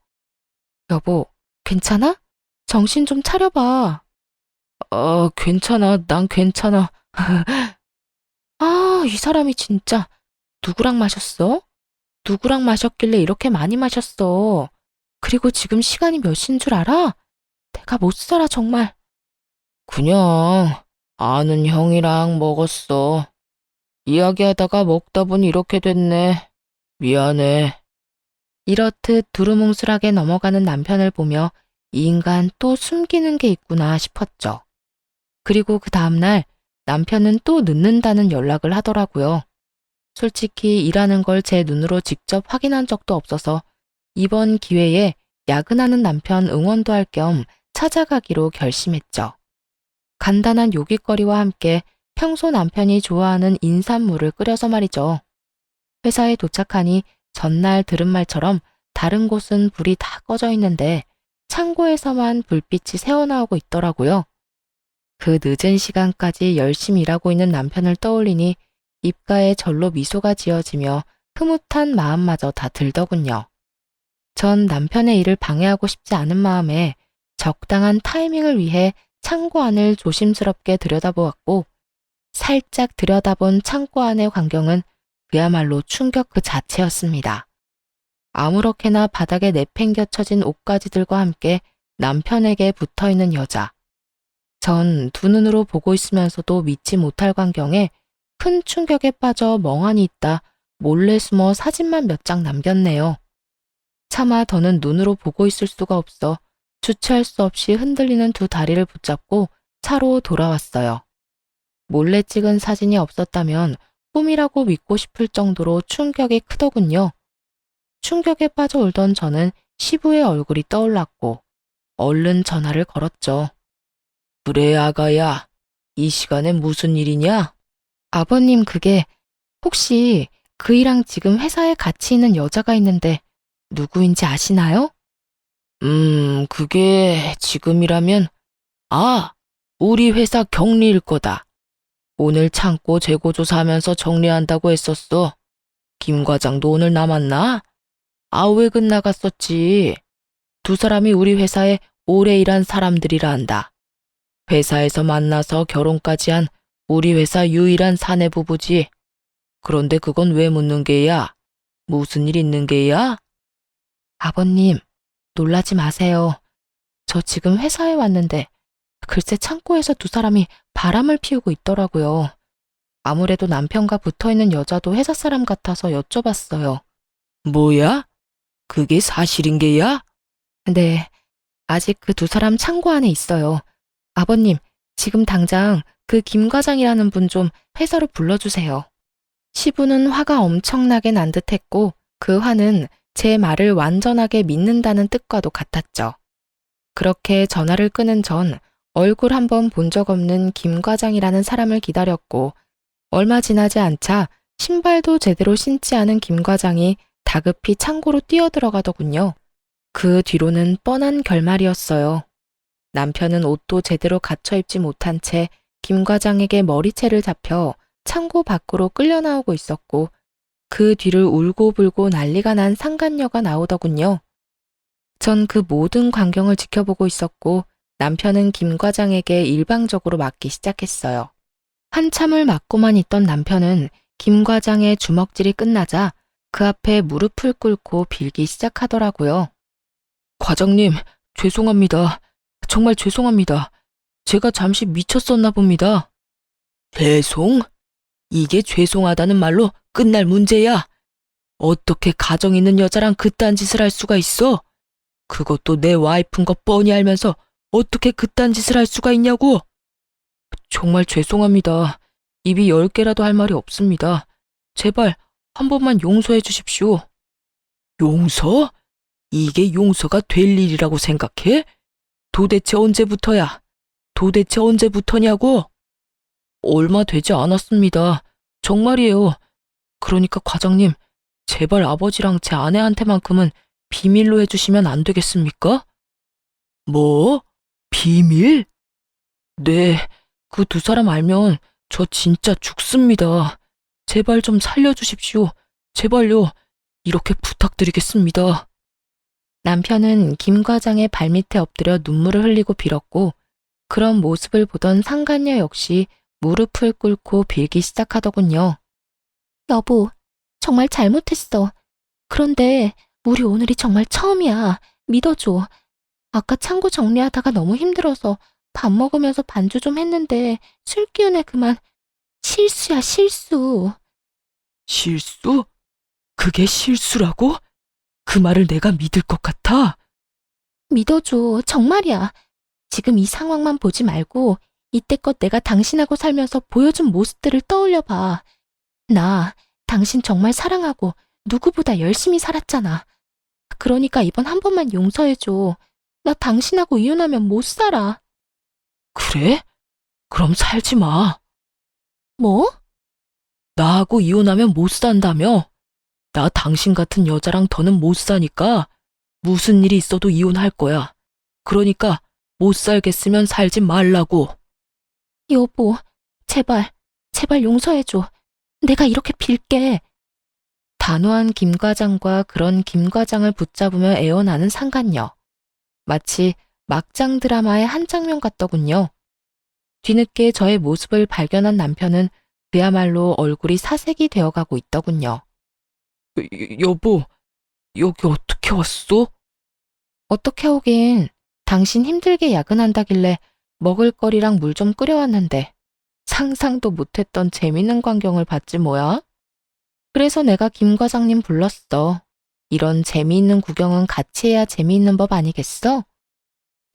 여보, 괜찮아? 정신 좀 차려봐. 괜찮아. 난 괜찮아. 아, 이 사람이 진짜 누구랑 마셨어? 누구랑 마셨길래 이렇게 많이 마셨어? 그리고 지금 시간이 몇 시인 줄 알아? 내가 못 살아, 정말. 그냥 아는 형이랑 먹었어. 이야기하다가 먹다 보니 이렇게 됐네. 미안해. 이렇듯 두루뭉술하게 넘어가는 남편을 보며 이 인간 또 숨기는 게 있구나 싶었죠. 그리고 그 다음날 남편은 또 늦는다는 연락을 하더라고요. 솔직히 일하는 걸 제 눈으로 직접 확인한 적도 없어서 이번 기회에 야근하는 남편 응원도 할 겸 찾아가기로 결심했죠. 간단한 요깃거리와 함께 평소 남편이 좋아하는 인삼물을 끓여서 말이죠. 회사에 도착하니 전날 들은 말처럼 다른 곳은 불이 다 꺼져 있는데 창고에서만 불빛이 새어나오고 있더라고요. 그 늦은 시간까지 열심히 일하고 있는 남편을 떠올리니 입가에 절로 미소가 지어지며 흐뭇한 마음마저 다 들더군요. 전 남편의 일을 방해하고 싶지 않은 마음에 적당한 타이밍을 위해 창고 안을 조심스럽게 들여다보았고 살짝 들여다본 창고 안의 광경은 그야말로 충격 그 자체였습니다. 아무렇게나 바닥에 내팽겨쳐진 옷가지들과 함께 남편에게 붙어있는 여자. 전 두 눈으로 보고 있으면서도 믿지 못할 광경에 큰 충격에 빠져 멍하니 있다 몰래 숨어 사진만 몇 장 남겼네요. 차마 더는 눈으로 보고 있을 수가 없어 주체할 수 없이 흔들리는 두 다리를 붙잡고 차로 돌아왔어요. 몰래 찍은 사진이 없었다면 꿈이라고 믿고 싶을 정도로 충격이 크더군요. 충격에 빠져 울던 저는 시부의 얼굴이 떠올랐고 얼른 전화를 걸었죠. 그래, 아가야. 이 시간에 무슨 일이냐? 아버님, 그게 혹시 그이랑 지금 회사에 같이 있는 여자가 있는데 누구인지 아시나요? 그게 지금이라면 우리 회사 경리일 거다. 오늘 창고 재고조사하면서 정리한다고 했었어. 김 과장도 오늘 남았나? 외근 나갔었지. 두 사람이 우리 회사에 오래 일한 사람들이라 한다. 회사에서 만나서 결혼까지 한 우리 회사 유일한 사내 부부지. 그런데 그건 왜 묻는 게야? 무슨 일 있는 게야? 아버님, 놀라지 마세요. 저 지금 회사에 왔는데 글쎄 창고에서 두 사람이 바람을 피우고 있더라고요. 아무래도 남편과 붙어있는 여자도 회사 사람 같아서 여쭤봤어요. 뭐야? 그게 사실인 게야? 네, 아직 그 두 사람 창고 안에 있어요. 아버님, 지금 당장 그 김 과장이라는 분 좀 회사로 불러주세요. 시부는 화가 엄청나게 난 듯했고 그 화는 제 말을 완전하게 믿는다는 뜻과도 같았죠. 그렇게 전화를 끊은 전 얼굴 한번 본 적 없는 김 과장이라는 사람을 기다렸고 얼마 지나지 않자 신발도 제대로 신지 않은 김 과장이 다급히 창고로 뛰어들어가더군요. 그 뒤로는 뻔한 결말이었어요. 남편은 옷도 제대로 갖춰 입지 못한 채 김 과장에게 머리채를 잡혀 창고 밖으로 끌려 나오고 있었고, 그 뒤를 울고불고 난리가 난 상간녀가 나오더군요. 전 그 모든 광경을 지켜보고 있었고, 남편은 김 과장에게 일방적으로 맞기 시작했어요. 한참을 맞고만 있던 남편은 김 과장의 주먹질이 끝나자 그 앞에 무릎을 꿇고 빌기 시작하더라고요. 과장님, 죄송합니다. 정말 죄송합니다. 제가 잠시 미쳤었나 봅니다. 죄송? 이게 죄송하다는 말로 끝날 문제야. 어떻게 가정 있는 여자랑 그딴 짓을 할 수가 있어? 그것도 내 와이프인 거 뻔히 알면서 어떻게 그딴 짓을 할 수가 있냐고? 정말 죄송합니다. 입이 10개라도 할 말이 없습니다. 제발 한 번만 용서해 주십시오. 용서? 이게 용서가 될 일이라고 생각해? 도대체 언제부터야? 도대체 언제부터냐고? 얼마 되지 않았습니다. 정말이에요. 그러니까 과장님, 제발 아버지랑 제 아내한테만큼은 비밀로 해주시면 안 되겠습니까? 뭐? 비밀? 네, 그 두 사람 알면 저 진짜 죽습니다. 제발 좀 살려주십시오. 제발요. 이렇게 부탁드리겠습니다. 남편은 김 과장의 발밑에 엎드려 눈물을 흘리고 빌었고, 그런 모습을 보던 상간녀 역시 무릎을 꿇고 빌기 시작하더군요. 여보, 정말 잘못했어. 그런데 우리 오늘이 정말 처음이야. 믿어줘. 아까 창고 정리하다가 너무 힘들어서 밥 먹으면서 반주 좀 했는데 술 기운에 그만. 실수야, 실수. 실수? 그게 실수라고? 그 말을 내가 믿을 것 같아? 믿어줘. 정말이야. 지금 이 상황만 보지 말고 이때껏 내가 당신하고 살면서 보여준 모습들을 떠올려봐. 나 당신 정말 사랑하고 누구보다 열심히 살았잖아. 그러니까 이번 한 번만 용서해줘. 나 당신하고 이혼하면 못 살아. 그래? 그럼 살지 마. 뭐? 나하고 이혼하면 못 산다며? 나 당신 같은 여자랑 더는 못 사니까 무슨 일이 있어도 이혼할 거야. 그러니까 못 살겠으면 살지 말라고. 여보, 제발, 제발 용서해줘. 내가 이렇게 빌게. 단호한 김 과장과 그런 김 과장을 붙잡으며 애원하는 상간녀. 마치 막장 드라마의 한 장면 같더군요. 뒤늦게 저의 모습을 발견한 남편은 그야말로 얼굴이 사색이 되어가고 있더군요. 여보, 여기 어떻게 왔어? 어떻게 오긴. 당신 힘들게 야근한다길래 먹을거리랑 물 좀 끓여왔는데 상상도 못했던 재밌는 광경을 봤지 뭐야? 그래서 내가 김 과장님 불렀어. 이런 재미있는 구경은 같이 해야 재미있는 법 아니겠어?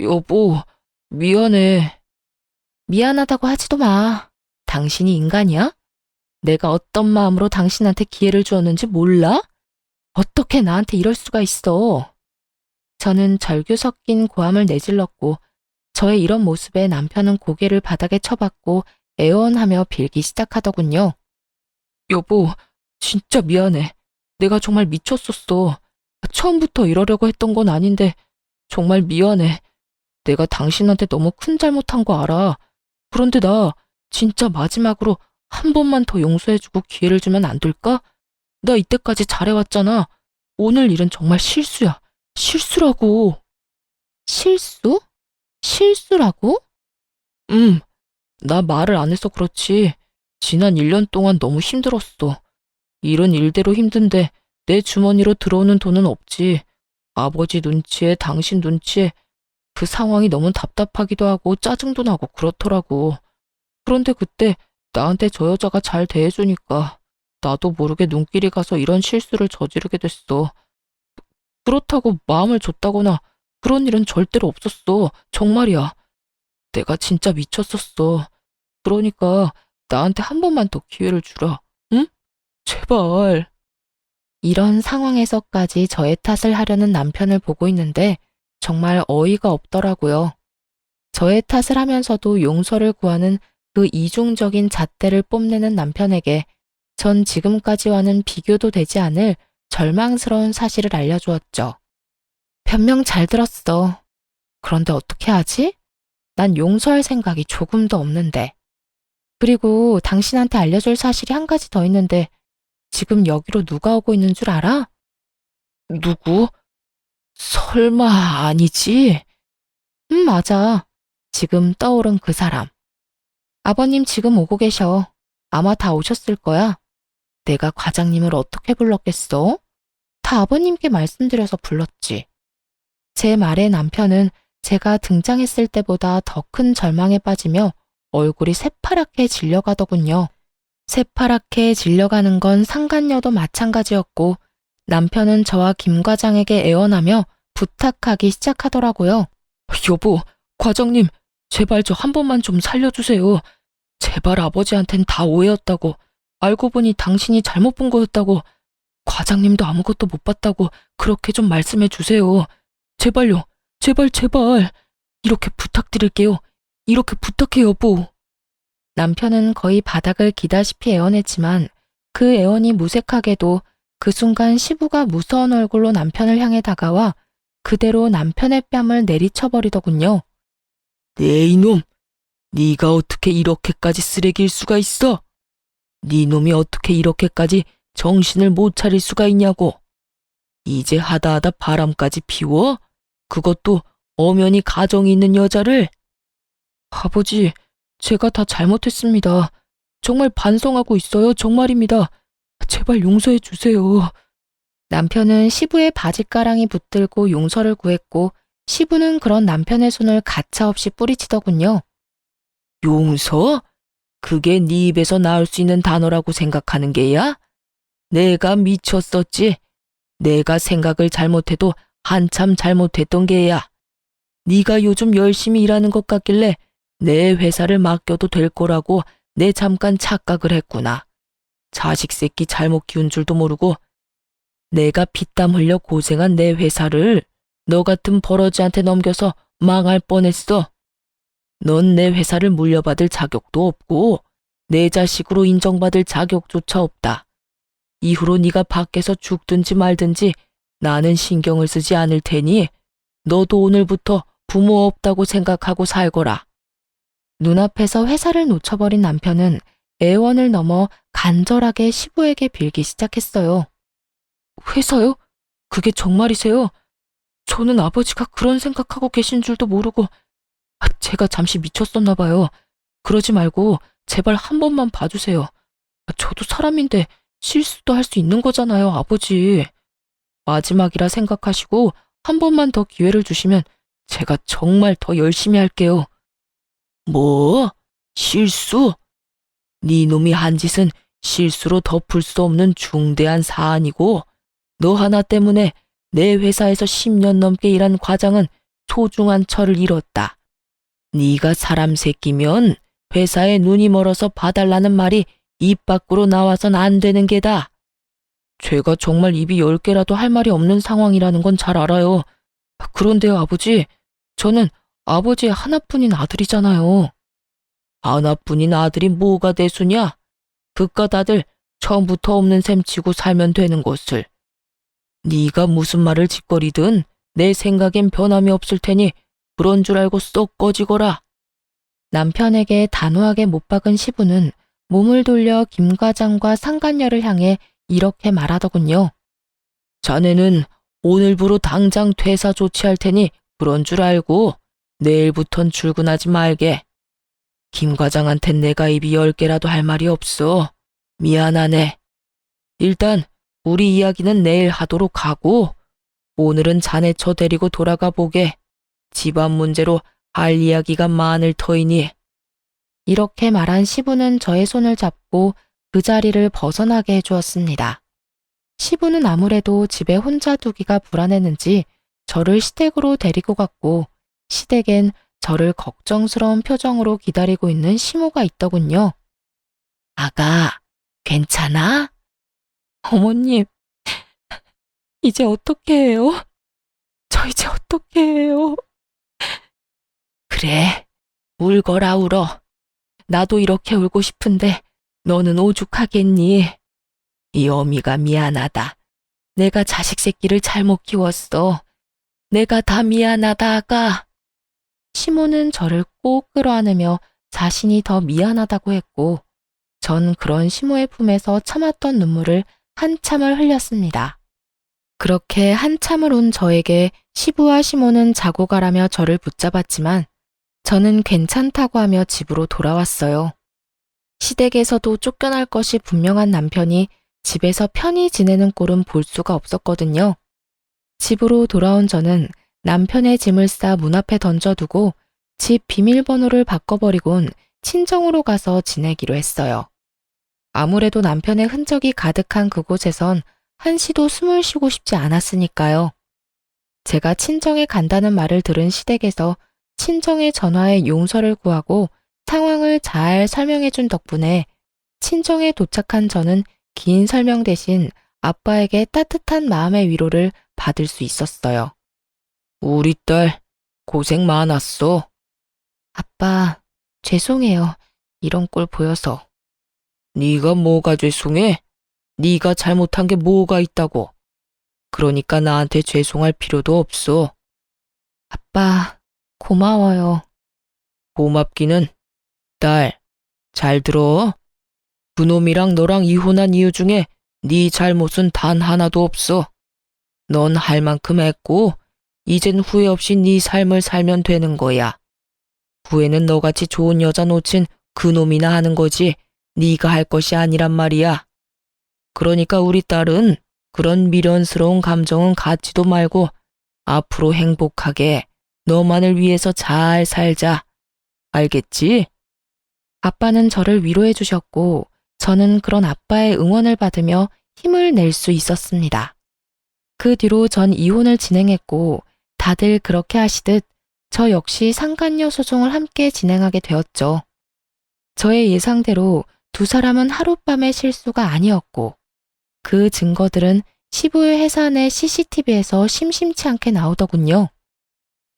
여보, 미안해. 미안하다고 하지도 마. 당신이 인간이야? 내가 어떤 마음으로 당신한테 기회를 주었는지 몰라? 어떻게 나한테 이럴 수가 있어? 저는 절규 섞인 고함을 내질렀고, 저의 이런 모습에 남편은 고개를 바닥에 쳐박고 애원하며 빌기 시작하더군요. 여보, 진짜 미안해. 내가 정말 미쳤었어. 처음부터 이러려고 했던 건 아닌데 정말 미안해. 내가 당신한테 너무 큰 잘못한 거 알아. 그런데 나 진짜 마지막으로 한 번만 더 용서해주고 기회를 주면 안 될까? 나 이때까지 잘해왔잖아. 오늘 일은 정말 실수야. 실수라고. 실수? 실수라고? 나 말을 안 해서 그렇지. 지난 1년 동안 너무 힘들었어. 일은 일대로 힘든데 내 주머니로 들어오는 돈은 없지. 아버지 눈치에 당신 눈치에 그 상황이 너무 답답하기도 하고 짜증도 나고 그렇더라고. 그런데 그때 나한테 저 여자가 잘 대해주니까 나도 모르게 눈길이 가서 이런 실수를 저지르게 됐어. 그렇다고 마음을 줬다거나 그런 일은 절대로 없었어. 정말이야. 내가 진짜 미쳤었어. 그러니까 나한테 한 번만 더 기회를 주라. 응? 제발. 이런 상황에서까지 저의 탓을 하려는 남편을 보고 있는데 정말 어이가 없더라고요. 저의 탓을 하면서도 용서를 구하는 그 이중적인 잣대를 뽐내는 남편에게 전 지금까지와는 비교도 되지 않을 절망스러운 사실을 알려주었죠. 변명 잘 들었어. 그런데 어떻게 하지? 난 용서할 생각이 조금도 없는데. 그리고 당신한테 알려줄 사실이 한 가지 더 있는데 지금 여기로 누가 오고 있는 줄 알아? 누구? 설마 아니지? 맞아. 지금 떠오른 그 사람. 아버님 지금 오고 계셔. 아마 다 오셨을 거야. 내가 과장님을 어떻게 불렀겠어? 다 아버님께 말씀드려서 불렀지. 제 말에 남편은 제가 등장했을 때보다 더 큰 절망에 빠지며 얼굴이 새파랗게 질려가더군요. 새파랗게 질려가는 건 상간녀도 마찬가지였고 남편은 저와 김 과장에게 애원하며 부탁하기 시작하더라고요. 여보, 과장님, 제발 저 한 번만 좀 살려주세요. 제발 아버지한텐 다 오해였다고. 알고 보니 당신이 잘못 본 거였다고. 과장님도 아무것도 못 봤다고 그렇게 좀 말씀해 주세요. 제발요. 제발. 이렇게 부탁드릴게요. 이렇게 부탁해 여보. 남편은 거의 바닥을 기다시피 애원했지만 그 애원이 무색하게도 그 순간 시부가 무서운 얼굴로 남편을 향해 다가와 그대로 남편의 뺨을 내리쳐버리더군요. 네 이놈, 네가 어떻게 이렇게까지 쓰레기일 수가 있어? 네 놈이 어떻게 이렇게까지 정신을 못 차릴 수가 있냐고. 이제 하다 바람까지 피워? 그것도 엄연히 가정이 있는 여자를? 아버지, 제가 다 잘못했습니다. 정말 반성하고 있어요. 정말입니다. 제발 용서해 주세요. 남편은 시부의 바짓가랑이 붙들고 용서를 구했고 시부는 그런 남편의 손을 가차없이 뿌리치더군요. 용서? 그게 네 입에서 나올 수 있는 단어라고 생각하는 게야? 내가 미쳤었지. 내가 생각을 잘못해도 한참 잘못했던 게야. 네가 요즘 열심히 일하는 것 같길래 내 회사를 맡겨도 될 거라고 내 잠깐 착각을 했구나. 자식 새끼 잘못 키운 줄도 모르고 내가 피땀 흘려 고생한 내 회사를 너 같은 버러지한테 넘겨서 망할 뻔했어. 넌 내 회사를 물려받을 자격도 없고 내 자식으로 인정받을 자격조차 없다. 이후로 네가 밖에서 죽든지 말든지 나는 신경을 쓰지 않을 테니 너도 오늘부터 부모 없다고 생각하고 살거라. 눈앞에서 회사를 놓쳐버린 남편은 애원을 넘어 간절하게 시부에게 빌기 시작했어요. 회사요? 그게 정말이세요? 저는 아버지가 그런 생각하고 계신 줄도 모르고 제가 잠시 미쳤었나 봐요. 그러지 말고 제발 한 번만 봐주세요. 저도 사람인데 실수도 할 수 있는 거잖아요, 아버지. 마지막이라 생각하시고 한 번만 더 기회를 주시면 제가 정말 더 열심히 할게요. 뭐? 실수? 네 놈이 한 짓은 실수로 덮을 수 없는 중대한 사안이고 너 하나 때문에 내 회사에서 10년 넘게 일한 과장은 소중한 철을 잃었다. 네가 사람 새끼면 회사에 눈이 멀어서 봐달라는 말이 입 밖으로 나와선 안 되는 게다. 제가 정말 입이 10개라도 할 말이 없는 상황이라는 건 잘 알아요. 그런데요, 아버지. 저는 아버지의 하나뿐인 아들이잖아요. 하나뿐인 아들이 뭐가 대수냐? 그깟 아들 처음부터 없는 셈 치고 살면 되는 것을. 네가 무슨 말을 짓거리든 내 생각엔 변함이 없을 테니 그런 줄 알고 쏙 꺼지거라. 남편에게 단호하게 못 박은 시부는 몸을 돌려 김 과장과 상간녀를 향해 이렇게 말하더군요. 자네는 오늘부로 당장 퇴사 조치할 테니 그런 줄 알고 내일부턴 출근하지 말게. 김 과장한텐 내가 입이 10개라도 할 말이 없어. 미안하네. 일단 우리 이야기는 내일 하도록 하고 오늘은 자네 저 데리고 돌아가 보게. 집안 문제로 할 이야기가 많을 터이니. 이렇게 말한 시부는 저의 손을 잡고 그 자리를 벗어나게 해주었습니다. 시부는 아무래도 집에 혼자 두기가 불안했는지 저를 시댁으로 데리고 갔고 시댁엔 저를 걱정스러운 표정으로 기다리고 있는 시모가 있더군요. 아가, 괜찮아? 어머님, 이제 어떻게 해요? 저 이제 어떻게 해요? 그래, 울거라 울어. 나도 이렇게 울고 싶은데 너는 오죽하겠니? 이 어미가 미안하다. 내가 자식 새끼를 잘못 키웠어. 내가 다 미안하다, 아가. 시모는 저를 꼭 끌어안으며 자신이 더 미안하다고 했고, 전 그런 시모의 품에서 참았던 눈물을 한참을 흘렸습니다. 그렇게 한참을 온 저에게 시부와 시모는 자고 가라며 저를 붙잡았지만 저는 괜찮다고 하며 집으로 돌아왔어요. 시댁에서도 쫓겨날 것이 분명한 남편이 집에서 편히 지내는 꼴은 볼 수가 없었거든요. 집으로 돌아온 저는 남편의 짐을 싸 문 앞에 던져두고 집 비밀번호를 바꿔버리곤 친정으로 가서 지내기로 했어요. 아무래도 남편의 흔적이 가득한 그곳에선 한시도 숨을 쉬고 싶지 않았으니까요. 제가 친정에 간다는 말을 들은 시댁에서 친정의 전화에 용서를 구하고 상황을 잘 설명해준 덕분에 친정에 도착한 저는 긴 설명 대신 아빠에게 따뜻한 마음의 위로를 받을 수 있었어요. 우리 딸 고생 많았어. 아빠, 죄송해요. 이런 꼴 보여서. 네가 뭐가 죄송해? 네가 잘못한 게 뭐가 있다고. 그러니까 나한테 죄송할 필요도 없어. 아빠, 고마워요. 고맙기는. 딸, 잘 들어. 그놈이랑 너랑 이혼한 이유 중에 네 잘못은 단 하나도 없어. 넌 할 만큼 했고 이젠 후회 없이 네 삶을 살면 되는 거야. 후회는 너같이 좋은 여자 놓친 그놈이나 하는 거지 네가 할 것이 아니란 말이야. 그러니까 우리 딸은 그런 미련스러운 감정은 갖지도 말고 앞으로 행복하게 너만을 위해서 잘 살자. 알겠지? 아빠는 저를 위로해 주셨고 저는 그런 아빠의 응원을 받으며 힘을 낼 수 있었습니다. 그 뒤로 전 이혼을 진행했고 다들 그렇게 하시듯 저 역시 상간녀 소송을 함께 진행하게 되었죠. 저의 예상대로 두 사람은 하룻밤의 실수가 아니었고 그 증거들은 시부의 회사 내 CCTV에서 심심치 않게 나오더군요.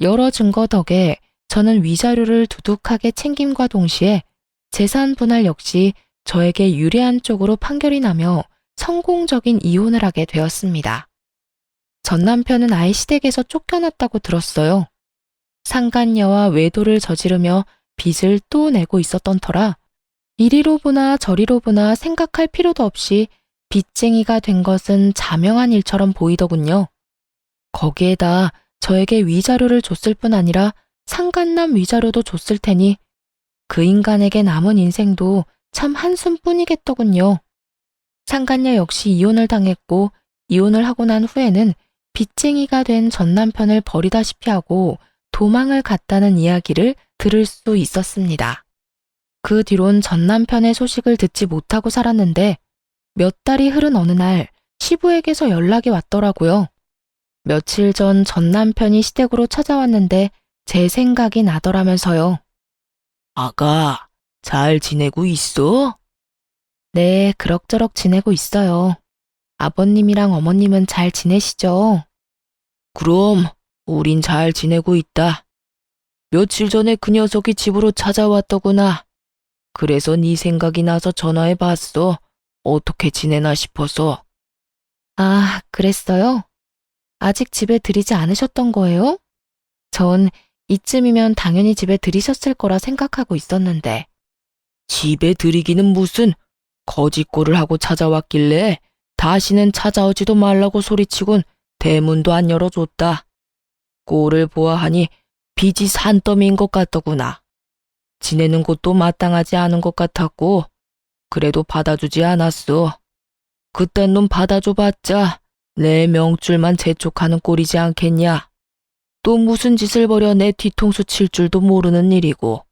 여러 증거 덕에 저는 위자료를 두둑하게 챙김과 동시에 재산 분할 역시 저에게 유리한 쪽으로 판결이 나며 성공적인 이혼을 하게 되었습니다. 전 남편은 아예 시댁에서 쫓겨났다고 들었어요. 상간녀와 외도를 저지르며 빚을 또 내고 있었던 터라 이리로 보나 저리로 보나 생각할 필요도 없이 빚쟁이가 된 것은 자명한 일처럼 보이더군요. 거기에다 저에게 위자료를 줬을 뿐 아니라 상간남 위자료도 줬을 테니 그 인간에게 남은 인생도 참 한숨뿐이겠더군요. 상간녀 역시 이혼을 당했고 이혼을 하고 난 후에는 빚쟁이가 된 전 남편을 버리다시피 하고 도망을 갔다는 이야기를 들을 수 있었습니다. 그 뒤론 전 남편의 소식을 듣지 못하고 살았는데 몇 달이 흐른 어느 날 시부에게서 연락이 왔더라고요. 며칠 전 전 남편이 시댁으로 찾아왔는데 제 생각이 나더라면서요. 아가, 잘 지내고 있어? 네, 그럭저럭 지내고 있어요. 아버님이랑 어머님은 잘 지내시죠? 그럼 우린 잘 지내고 있다. 며칠 전에 그 녀석이 집으로 찾아왔더구나. 그래서 네 생각이 나서 전화해봤어. 어떻게 지내나 싶어서. 아, 그랬어요? 아직 집에 들이지 않으셨던 거예요? 전 이쯤이면 당연히 집에 들이셨을 거라 생각하고 있었는데. 집에 들이기는 무슨 거짓골을 하고 찾아왔길래 다시는 찾아오지도 말라고 소리치곤 대문도 안 열어줬다. 꼴을 보아하니 빚이 산더미인 것 같더구나. 지내는 곳도 마땅하지 않은 것 같았고 그래도 받아주지 않았어. 그딴 놈 받아줘봤자 내 명줄만 재촉하는 꼴이지 않겠냐. 또 무슨 짓을 벌여 내 뒤통수 칠 줄도 모르는 일이고.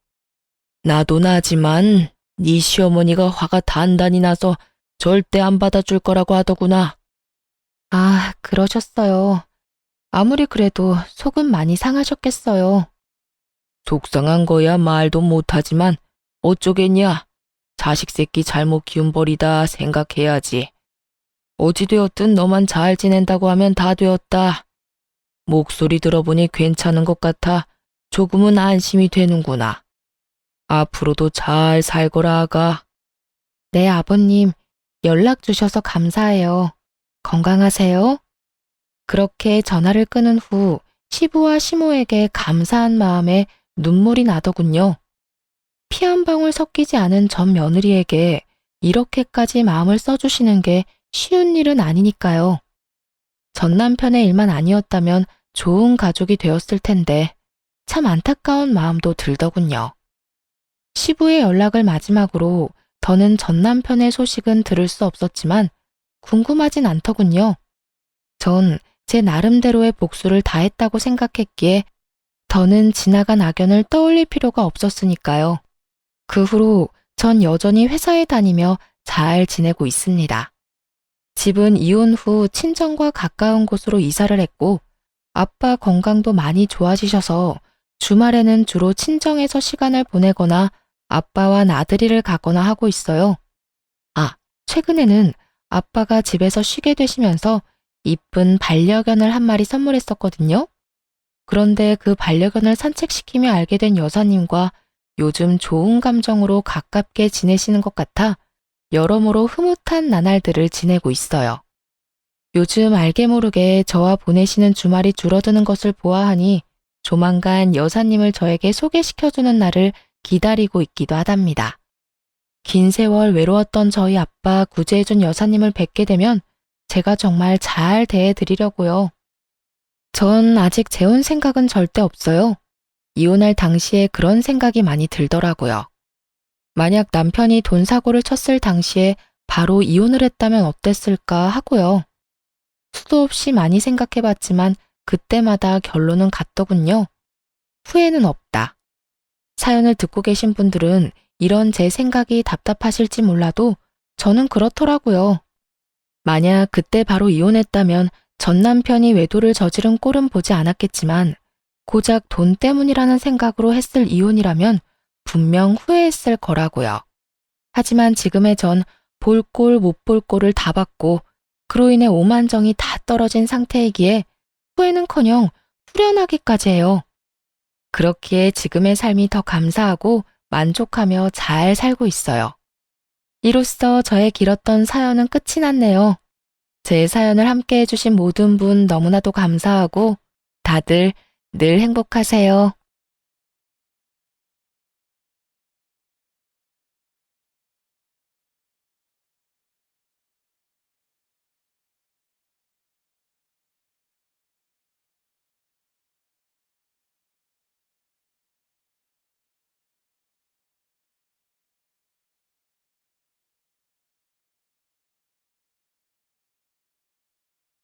나도 나지만 네 시어머니가 화가 단단히 나서 절대 안 받아줄 거라고 하더구나. 아, 그러셨어요. 아무리 그래도 속은 많이 상하셨겠어요. 속상한 거야 말도 못하지만 어쩌겠냐. 자식 새끼 잘못 키운 벌이다 생각해야지. 어찌되었든 너만 잘 지낸다고 하면 다 되었다. 목소리 들어보니 괜찮은 것 같아 조금은 안심이 되는구나. 앞으로도 잘 살거라 아가. 네, 아버님. 연락 주셔서 감사해요. 건강하세요. 그렇게 전화를 끊은 후 시부와 시모에게 감사한 마음에 눈물이 나더군요. 피 한 방울 섞이지 않은 전 며느리에게 이렇게까지 마음을 써주시는 게 쉬운 일은 아니니까요. 전 남편의 일만 아니었다면 좋은 가족이 되었을 텐데 참 안타까운 마음도 들더군요. 시부의 연락을 마지막으로 더는 전 남편의 소식은 들을 수 없었지만 궁금하진 않더군요. 전 제 나름대로의 복수를 다했다고 생각했기에 더는 지나간 악연을 떠올릴 필요가 없었으니까요. 그 후로 전 여전히 회사에 다니며 잘 지내고 있습니다. 집은 이혼 후 친정과 가까운 곳으로 이사를 했고 아빠 건강도 많이 좋아지셔서 주말에는 주로 친정에서 시간을 보내거나 아빠와 나들이를 가거나 하고 있어요. 아, 최근에는 아빠가 집에서 쉬게 되시면서 이쁜 반려견을 한 마리 선물했었거든요. 그런데 그 반려견을 산책시키며 알게 된 여사님과 요즘 좋은 감정으로 가깝게 지내시는 것 같아 여러모로 흐뭇한 나날들을 지내고 있어요. 요즘 알게 모르게 저와 보내시는 주말이 줄어드는 것을 보아하니 조만간 여사님을 저에게 소개시켜주는 날을 기다리고 있기도 하답니다. 긴 세월 외로웠던 저희 아빠 구제해준 여사님을 뵙게 되면 제가 정말 잘 대해드리려고요. 전 아직 재혼 생각은 절대 없어요. 이혼할 당시에 그런 생각이 많이 들더라고요. 만약 남편이 돈 사고를 쳤을 당시에 바로 이혼을 했다면 어땠을까 하고요. 수도 없이 많이 생각해봤지만 그때마다 결론은 같더군요. 후회는 없다. 사연을 듣고 계신 분들은 이런 제 생각이 답답하실지 몰라도 저는 그렇더라고요. 만약 그때 바로 이혼했다면 전 남편이 외도를 저지른 꼴은 보지 않았겠지만 고작 돈 때문이라는 생각으로 했을 이혼이라면 분명 후회했을 거라고요. 하지만 지금의 전 볼 꼴 못 볼 꼴을 다 봤고 그로 인해 오만정이 다 떨어진 상태이기에 후회는커녕 후련하기까지 해요. 그렇기에 지금의 삶이 더 감사하고 만족하며 잘 살고 있어요. 이로써 저의 길었던 사연은 끝이 났네요. 제 사연을 함께 해주신 모든 분 너무나도 감사하고 다들 늘 행복하세요.